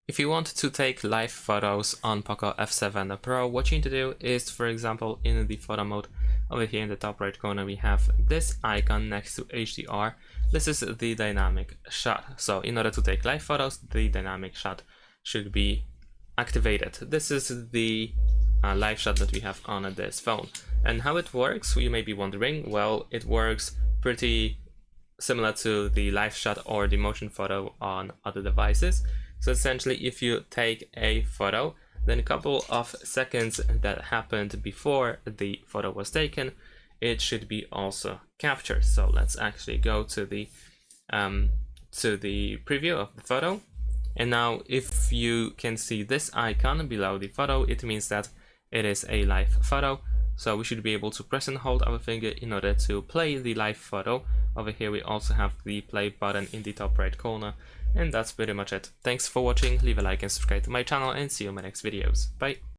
If you want to take live photos on POCO F7 Pro, what you need to do is, for example, in the photo mode, over here in the top right corner, we have this icon next to HDR. This is the dynamic shot. So in order to take live photos, the dynamic shot should be activated. This is the live shot that we have on this phone. And how it works, you may be wondering. Well, it works pretty similar to the live shot or the motion photo on other devices. So essentially, if you take a photo, then a couple of seconds that happened before the photo was taken, it should be also captured. So let's actually go to the preview of the photo. And now if you can see this icon below the photo, it means that it is a live photo. So we should be able to press and hold our finger in order to play the live photo. Over here we also have the play button in the top right corner. And that's pretty much it. Thanks for watching, leave a like and subscribe to my channel, and see you in my next videos. Bye!